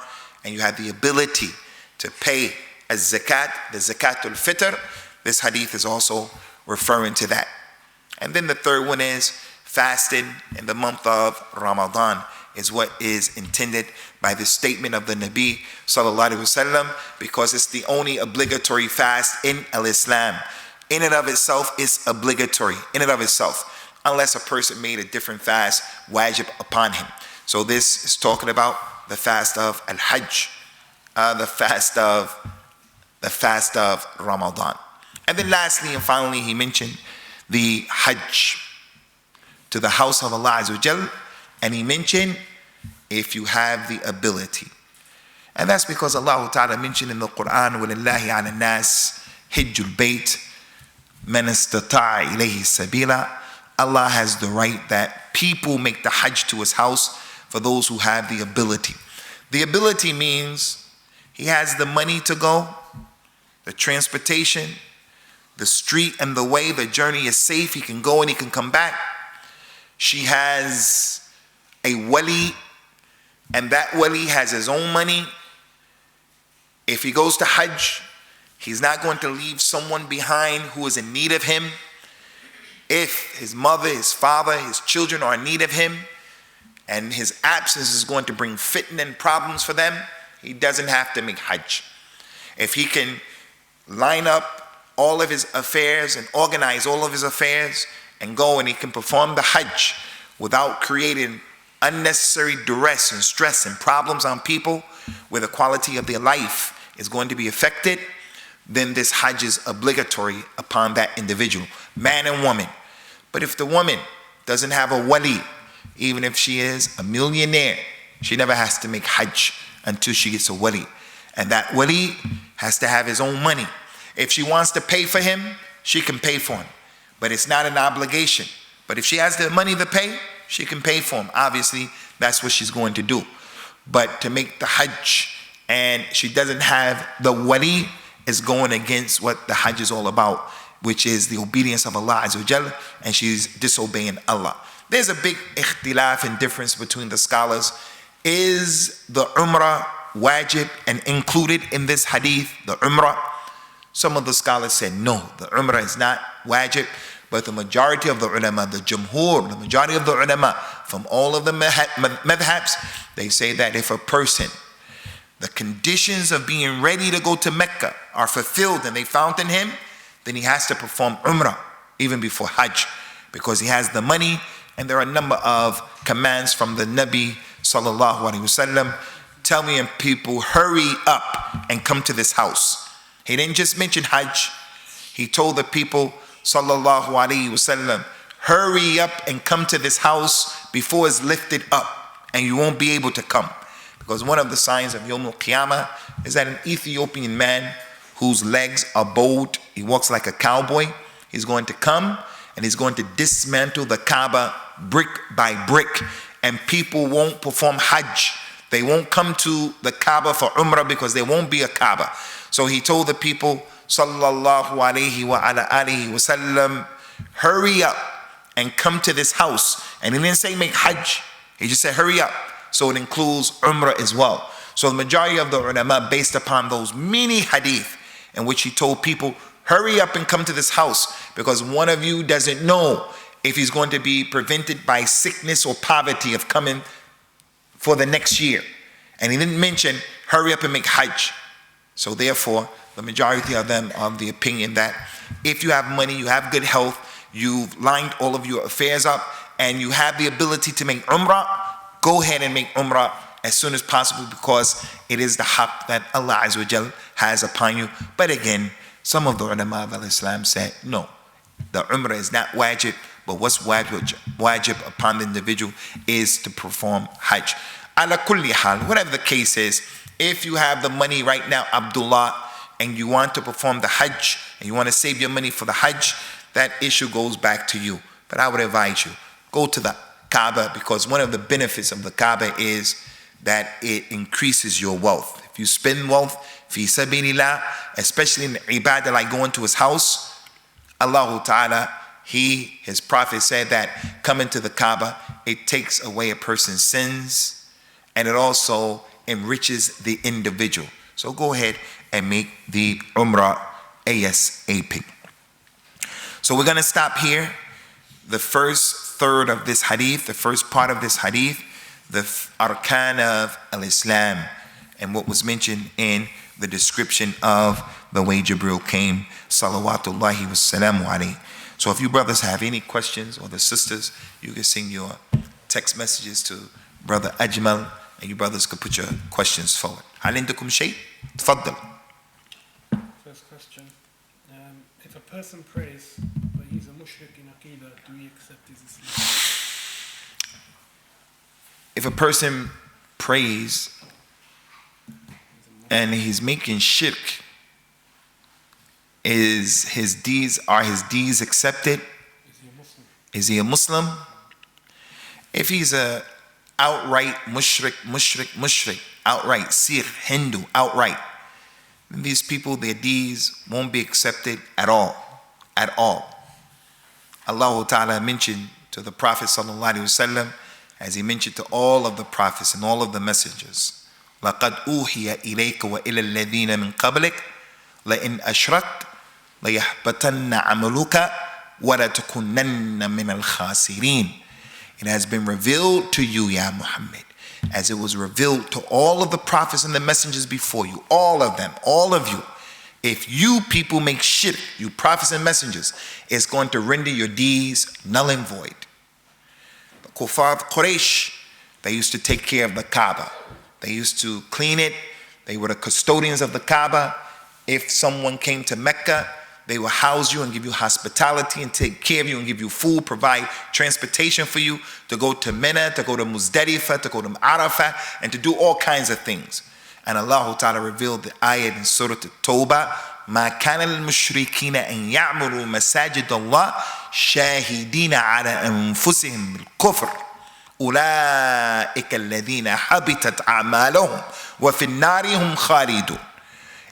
and you had the ability to pay a zakat, the zakat al-fitr, this hadith is also referring to that. And then the third one is fasting in the month of Ramadan is what is intended by the statement of the Nabi sallallahu alaihi wasallam, because it's the only obligatory fast in al-Islam. In and of itself is obligatory, in and of itself, unless a person made a different fast wajib upon him. So this is talking about the fast of al-Hajj, the fast of Ramadan. And then lastly and finally, he mentioned the Hajj to the house of Allah Azza wa Jal, and he mentioned if you have the ability. And that's because Allah Ta'ala mentioned in the Quran, وَلِلَّهِ عَلَى النَّاسِ حِجُّ الْبَيْتِ مَنْ اسْتَطَاعَ إِلَيْهِ سَبِيلًا. Allah has the right that people make the Hajj to his house for those who have the ability. The ability means he has the money to go, the transportation, the street and the way, the journey is safe, he can go and he can come back. She has a wali, and that wali has his own money. If he goes to Hajj, he's not going to leave someone behind who is in need of him. If his mother, his father, his children are in need of him, and his absence is going to bring fitna and problems for them, he doesn't have to make Hajj. If he can line up all of his affairs and organize all of his affairs and go and he can perform the Hajj without creating unnecessary duress and stress and problems on people where the quality of their life is going to be affected, then this Hajj is obligatory upon that individual, man and woman. But if the woman doesn't have a wali, even if she is a millionaire, she never has to make Hajj until she gets a wali. And that wali has to have his own money. If she wants to pay for him, she can pay for him. But it's not an obligation. But if she has the money to pay, she can pay for him. Obviously, that's what she's going to do. But to make the Hajj and she doesn't have the wali is going against what the Hajj is all about, which is the obedience of Allah Azza wa Jalla, and she's disobeying Allah. There's a big ikhtilaf and difference between the scholars. Is the Umrah wajib and included in this hadith, the Umrah? Some of the scholars said no, the Umrah is not wajib, but the majority of the ulama, the Jumhur, the majority of the ulama from all of the madhabs, they say that if a person, the conditions of being ready to go to Mecca are fulfilled and they found in him, then he has to perform Umrah even before Hajj, because he has the money, and there are a number of commands from the Nabi sallallahu alaihi wasallam telling people, hurry up and come to this house. He didn't just mention Hajj. He told the people, sallallahu alaihi wasallam, hurry up and come to this house before it's lifted up and you won't be able to come. Because one of the signs of Yawm al-Qiyamah is that an Ethiopian man whose legs are bowed, he walks like a cowboy, he's going to come and he's going to dismantle the Kaaba brick by brick, and people won't perform Hajj. They won't come to the Kaaba for Umrah because there won't be a Kaaba. So he told the people, sallallahu alaihi wa ala alihi wa sallam, hurry up and come to this house. And he didn't say make Hajj, he just said hurry up. So it includes Umrah as well. So the majority of the ulama, based upon those many hadith in which he told people, hurry up and come to this house, because one of you doesn't know if he's going to be prevented by sickness or poverty of coming for the next year. And he didn't mention hurry up and make Hajj. So therefore, the majority of them are of the opinion that if you have money, you have good health, you've lined all of your affairs up, and you have the ability to make Umrah, go ahead and make Umrah as soon as possible, because it is the haqq that Allah Azza wa Jal has upon you. But again, some of the ulama of Islam said, no, the Umrah is not wajib, but what's wajib upon the individual is to perform Hajj. Ala kulli hal, whatever the case is, if you have the money right now, Abdullah, and you want to perform the Hajj, and you want to save your money for the Hajj, that issue goes back to you. But I would advise you, go to the Kaaba, because one of the benefits of the Kaaba is that it increases your wealth. If you spend wealth, fi sabilillah, especially in ibadah like going to his house, Allah Ta'ala, his prophet said that coming to the Kaaba, it takes away a person's sins, and it also enriches the individual. So go ahead and make the Umrah ASAP. So we're going to stop here. The first third of this hadith, the first part of this hadith, the arkan of al-Islam, and what was mentioned in the description of the way Jibril came, salawatullahi wassalamu alayhi. So if you brothers have any questions, or the sisters, you can send your text messages to Brother Ajmal, and you brothers could put your questions forward. هل عندكم شيء؟ تفضل. First question. If a person prays, but he's a mushrik in Aqidah, do we accept his Islam? If a person prays and he's making shirk, are his deeds accepted? Is he a Muslim? If he's a outright mushrik, outright Sikh, Hindu, outright, then these people, their deeds won't be accepted at all. Allah Ta'ala mentioned to the Prophet sallallahu alaihi wasallam, as he mentioned to all of the prophets and all of the messengers, لَقَدْ أُوحِيَ إِلَيْكَ وَإِلَى الَّذِينَ مِنْ قَبْلِكَ لَإِنْ أَشْرَكْتَ لَيَحْبَطَنَّ عَمَلُكَ وَلَتَكُونَنَّ مِنَ الْخَاسِرِينَ. It has been revealed to you, Ya Muhammad, as it was revealed to all of the prophets and the messengers before you, all of them, all of you. If you people make shirk, you prophets and messengers, it's going to render your deeds null and void. The Kuffar of Quraysh, they used to take care of the Kaaba. They used to clean it. They were the custodians of the Kaaba. If someone came to Mecca, they will house you and give you hospitality and take care of you and give you food, provide transportation for you to go to Mina, to go to Muzdalifah, to go to Arafah, and to do all kinds of things. And Allah Ta'ala revealed the ayat in Surah At-Tawbah, مَا كَانَ الْمُشْرِكِينَ أَن يَعْمُرُوا مَسَاجِدَ اللَّهِ شَاهِدِينَ عَلَى أَنفُسِهِمْ بِالْكُفْرِ أُولَٰئِكَ الَّذِينَ حَبِطَتْ أَعْمَالُهُمْ وَفِي النَّارِ هُمْ خَالِدُونَ.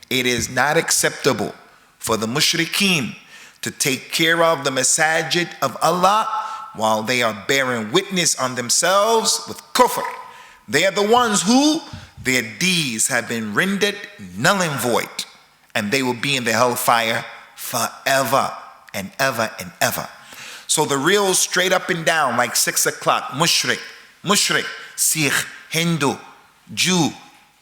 It is not acceptable for the mushrikeen to take care of the masajid of Allah while they are bearing witness on themselves with kufr. They are the ones who their deeds have been rendered null and void, and they will be in the hellfire forever and ever and ever. So the real straight up and down, like 6 o'clock, mushrik, Sikh, Hindu, Jew,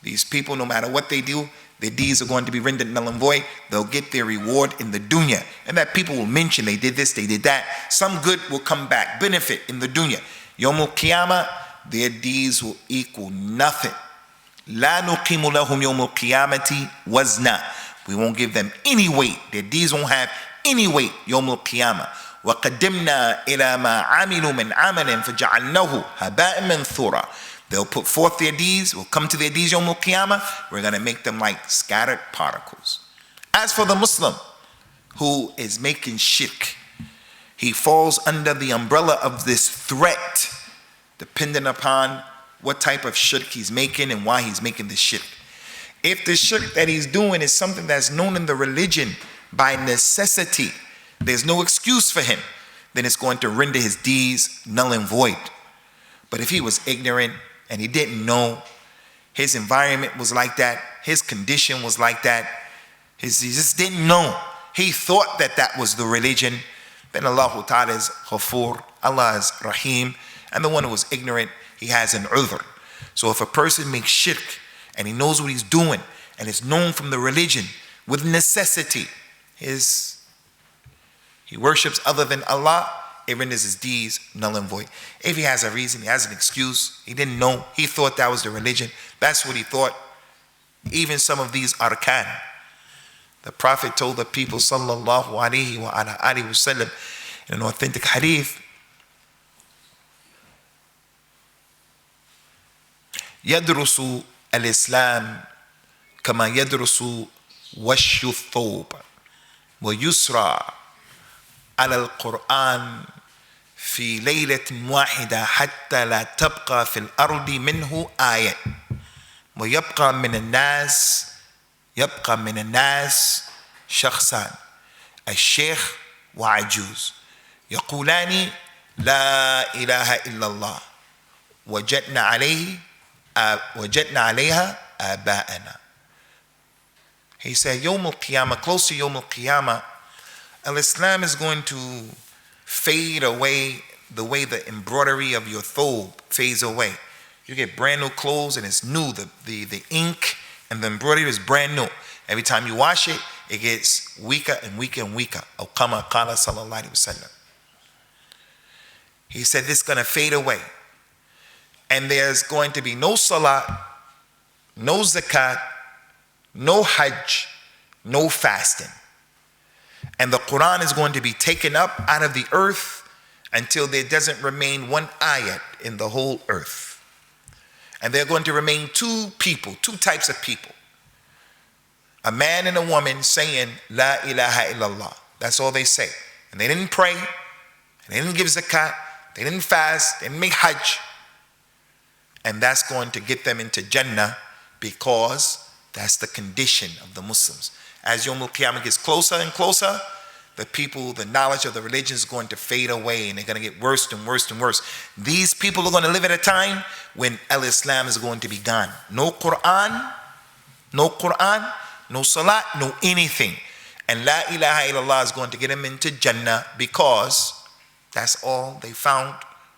these people, no matter what they do, their deeds are going to be rendered null and void. They'll get their reward in the dunya. And that people will mention they did this, they did that. Some good will come back, benefit in the dunya. Yawmul Qiyamah, their deeds will equal nothing. La nuqimu lahum yawmul qiyamati wazna. We won't give them any weight. Their deeds won't have any weight. Yawmul Qiyamah. وَقَدِّمْنَا إِلَى مَا عَمِلُوا مِنْ عَمَلٍ فَجَعَلْنَاهُ هَبَاءً مَنْثُورًا. They'll put forth their deeds, will come to their deeds Yawmul Qiyamah. We're going to make them like scattered particles. As for the Muslim who is making shirk, he falls under the umbrella of this threat, depending upon what type of shirk he's making and why he's making the shirk. If the shirk that he's doing is something that's known in the religion by necessity, there's no excuse for him, then it's going to render his deeds null and void. But if he was ignorant and he didn't know, his environment was like that, his condition was like that, he just didn't know, he thought that that was the religion, then Allah Ta'ala is Ghafur, Allah is Rahim, and the one who was ignorant, he has an udhr. So if a person makes shirk and he knows what he's doing and it's known from the religion with necessity, he worships other than Allah, it renders his deeds null and void. If he has a reason, he has an excuse, he didn't know, he thought that was the religion, that's what he thought. Even some of these arkan, The Prophet told the people sallallahu alayhi wa ala alihi wasallam in an authentic hadith, يدرس الإسلام كما يدرس وش الثوب ويسرى على القرآن في ليلة واحدة حتى لا تبقى في الأرض منه آية ويبقى من الناس شخصان الشيخ وعجوز يقولان لا إله إلا الله وجدنا عليها آباءنا. He said, Yawm al-Qiyamah, close to Yawm al-Qiyamah, al-Islam is going to fade away the way the embroidery of your thobe fades away. You get brand new clothes and it's new. The ink and the embroidery is brand new. Every time you wash it, it gets weaker and weaker and weaker. Aw kama qala sallallahu alayhi wa sallam. He said this is going to fade away. And there's going to be no salah, no zakat, no hajj, no fasting. And the Quran is going to be taken up out of the earth until there doesn't remain one ayat in the whole earth. And there are going to remain two types of people. A man and a woman saying, La ilaha illallah. That's all they say. And they didn't pray, and they didn't give zakat, they didn't fast, they didn't make hajj. And that's going to get them into Jannah because that's the condition of the Muslims. As Yawm al-Qiyamah gets closer and closer, the knowledge of the religion is going to fade away and they're going to get worse and worse and worse. These people are going to live at a time when al-Islam is going to be gone. No Quran, no Salat, no anything. And La ilaha illallah is going to get them into Jannah because that's all they found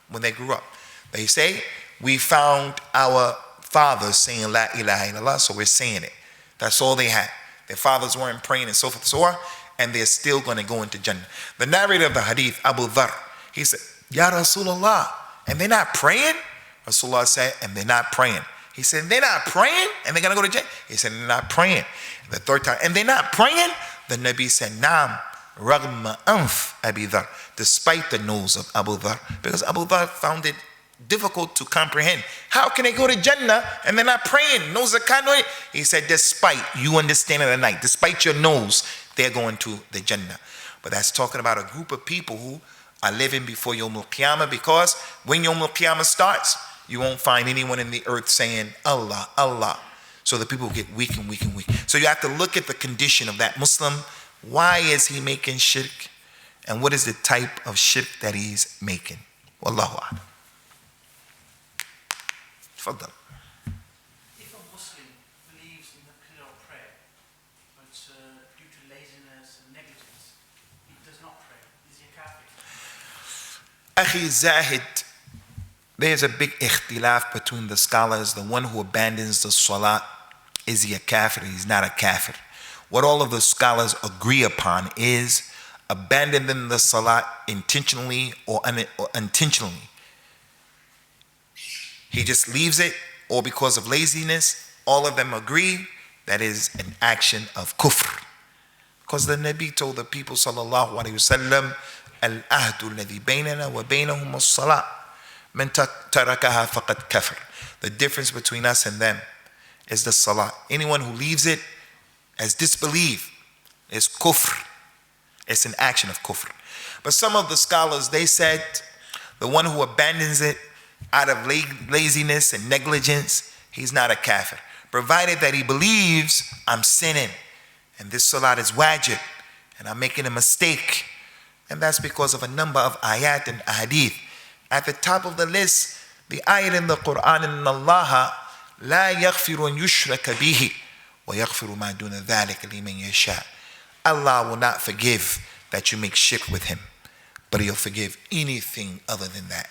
when they grew up. They say, we found our fathers saying La ilaha illallah, so we're saying it. That's all they had. Their fathers weren't praying and so forth and so on, and they're still going to go into Jannah. The narrator of the hadith, Abu Dhar, he said, Ya Rasulullah, and they're not praying? Rasulullah said, and they're not praying. He said, they're not praying? And they're going to go to Jannah? He said, they're not praying. The third time, and they're not praying? The Nabi said, Naam, Raghma Anf Abi Dhar, despite the nose of Abu Dhar, because Abu Dhar found it difficult to comprehend. How can they go to Jannah and they're not praying? No zakat, no. He said, despite you understanding the night, despite your nose, they're going to the Jannah. But that's talking about a group of people who are living before Yawm al-Qiyamah, because when Yawm al-Qiyamah starts, you won't find anyone in the earth saying Allah, Allah. So the people get weak and weak and weak. So you have to look at the condition of that Muslim. Why is he making shirk? And what is the type of shirk that he's making? Wallahu a'lam. Tfaddal. If a Muslim believes in the pillar of prayer, but due to laziness and negligence, he does not pray, is he a kafir? Akhi Zahid, there's a big ikhtilaf between the scholars. The one who abandons the salah, is he a kafir? He's not a kafir. What all of the scholars agree upon is abandoning the salah intentionally or unintentionally. He just leaves it, or because of laziness. All of them agree that is an action of kufr. Because the Nabi told the people sallallahu alayhi wasallam, al-ahdu alladhi baynana wa baynahum as-salah, man tarakaha faqad kafir. The difference between us and them is the salah. Anyone who leaves it as disbelief is kufr. It's an action of kufr. But some of the scholars, they said the one who abandons it out of laziness and negligence, he's not a kafir, provided that he believes I'm sinning and this salat is wajib and I'm making a mistake. And that's because of a number of ayat and hadith. At the top of the list, the ayat in the Quran, inna Allah la yaghfiru an yushraka bihi wa yaghfiru ma duna dhalika liman yasha. Allah will not forgive that you make shirk with him, but he'll forgive anything other than that.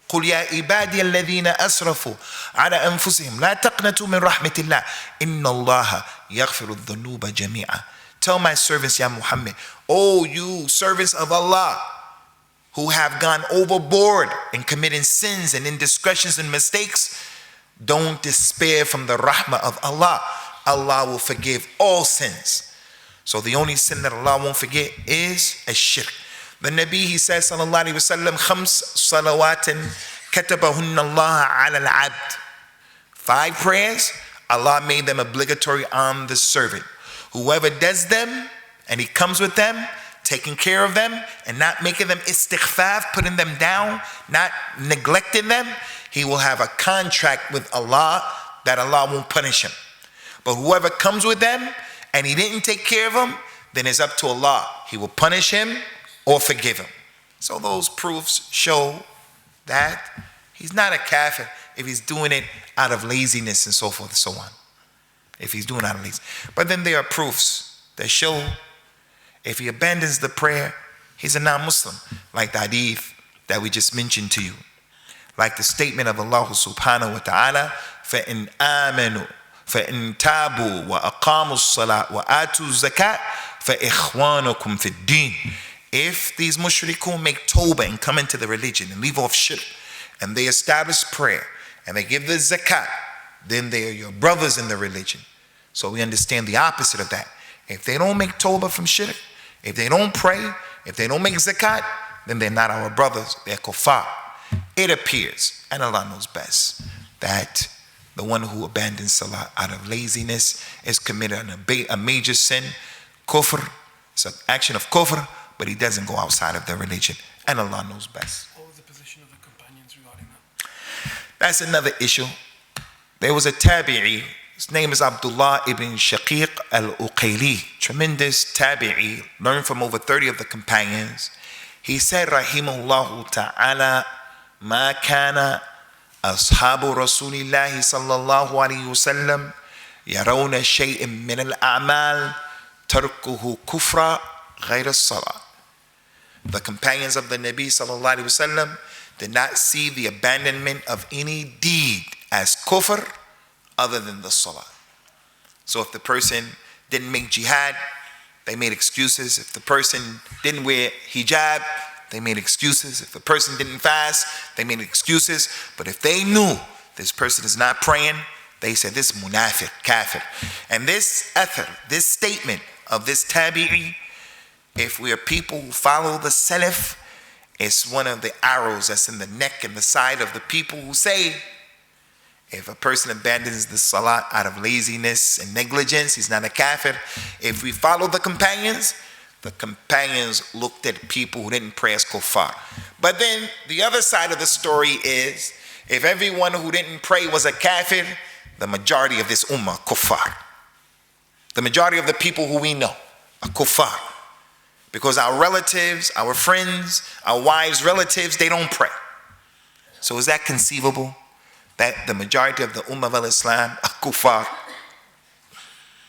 قل يا عبادي الذين أسرفوا على أنفسهم لا تقنطوا من رحمة الله إن الله يغفر الذنوب جميعا. Tell my servants, Ya Muhammad, oh you servants of Allah who have gone overboard in committing sins and indiscretions and mistakes, don't despair from the rahmah of Allah. Allah will forgive all sins. So the only sin that Allah won't forget is a shirk. The Nabi, he says, sallallahu alayhi wa sallam, khams salawatin katabahunna Allah ala al-abd. 5 prayers, Allah made them obligatory on the servant. Whoever does them, and he comes with them, taking care of them, and not making them istighfaf, putting them down, not neglecting them, he will have a contract with Allah that Allah won't punish him. But whoever comes with them, and he didn't take care of them, then it's up to Allah. He will punish him or forgive him. So those proofs show that he's not a kafir if he's doing it out of laziness and so forth and so on. If he's doing it out of laziness. But then there are proofs that show if he abandons the prayer, he's a non-Muslim. Like the hadith that we just mentioned to you. Like the statement of Allah subhanahu wa ta'ala, فَإِنْ آمَنُوا فَإِنْ تَابُوا وَأَقَامُوا الصَّلَاةَ وَآتُوا الزَّكَاةَ فَإِخْوَانُكُمْ فِي الدِّينِ. If these mushrikun make tawbah and come into the religion and leave off shirk, and they establish prayer, and they give the zakat, then they are your brothers in the religion. So we understand the opposite of that. If they don't make tawbah from shirk, if they don't pray, if they don't make zakat, then they're not our brothers, they're kuffar. It appears, and Allah knows best, that the one who abandons salah out of laziness is committed a major sin, kufr. It's an action of kufr, but he doesn't go outside of the religion, and Allah knows best. What was the position of the companions regarding that? That's another issue. There was a tabi'i, his name is Abdullah ibn Shaqiq al-Uqayli, tremendous tabi'i, learned from over 30 of the companions. He said, rahimahullah ta'ala, ma kana ashabu rasulillahi sallallahu alayhi wa sallam yarawna shay'in min al-a'mal tarkuhu kufra ghayr as-salah. The companions of the Nabi sallallahu alayhi wa sallam did not see the abandonment of any deed as kufr other than the salah. So if the person didn't make jihad, they made excuses. If the person didn't wear hijab, they made excuses. If the person didn't fast, they made excuses. But if they knew this person is not praying, they said this munafiq, kafir. And this athar, this statement of this tabi'i, if we are people who follow the salaf, it's one of the arrows that's in the neck and the side of the people who say, if a person abandons the salah out of laziness and negligence, he's not a kafir. If we follow the companions looked at people who didn't pray as kuffar. But then the other side of the story is, if everyone who didn't pray was a kafir, the majority of this ummah, kuffar. The majority of the people who we know are kuffar. Because our relatives, our friends, our wives' relatives, they don't pray. So is that conceivable? That the majority of the ummah of Islam are kuffar?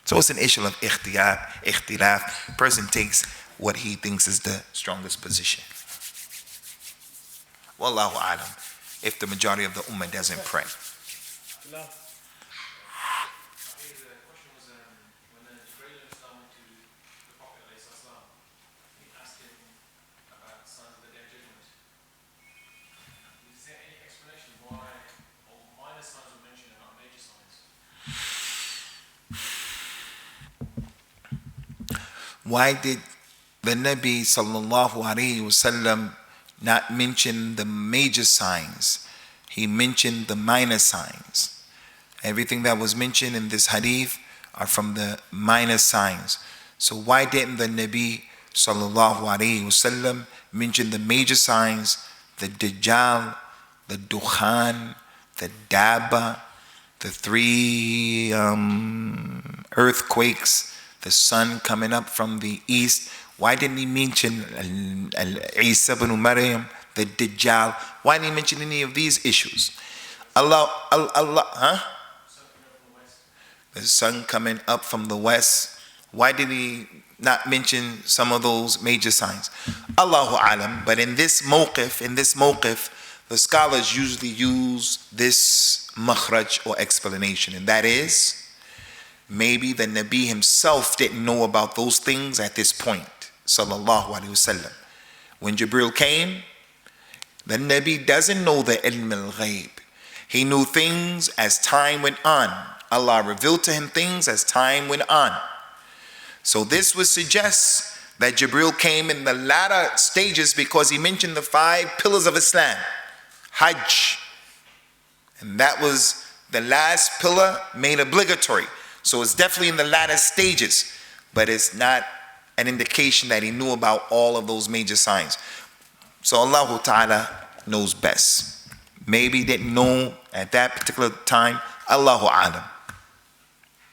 So it's an issue of ikhtilaf. Person takes what he thinks is the strongest position. Wallahu alam. If the majority of the ummah doesn't pray. Why did the Nabi sallallahu alayhi wasallam not mention the major signs? He mentioned the minor signs. Everything that was mentioned in this hadith are from the minor signs. So why didn't the Nabi sallallahu alayhi wasallam mention the major signs, the Dajjal, the Dukhan, the Dabba, the 3 earthquakes, the sun coming up from the east? Why didn't he mention Isa ibn Maryam, the Dajjal? Why didn't he mention any of these issues? The sun coming up from the west. Why did he not mention some of those major signs? Allahu alam. But in this mawqif, the scholars usually use this makhraj or explanation, and that is, maybe the Nabi himself didn't know about those things at this point, sallallahu alaihi wasallam. When Jibril came, the Nabi doesn't know the ilm al-ghayb. He knew things as time went on. Allah revealed to him things as time went on. So this would suggest that Jibril came in the latter stages because he mentioned the 5 pillars of Islam. Hajj. And that was the last pillar made obligatory. So it's definitely in the latter stages. But it's not an indication that he knew about all of those major signs. So Allah Ta'ala knows best. Maybe he didn't know at that particular time. Allahu Alam.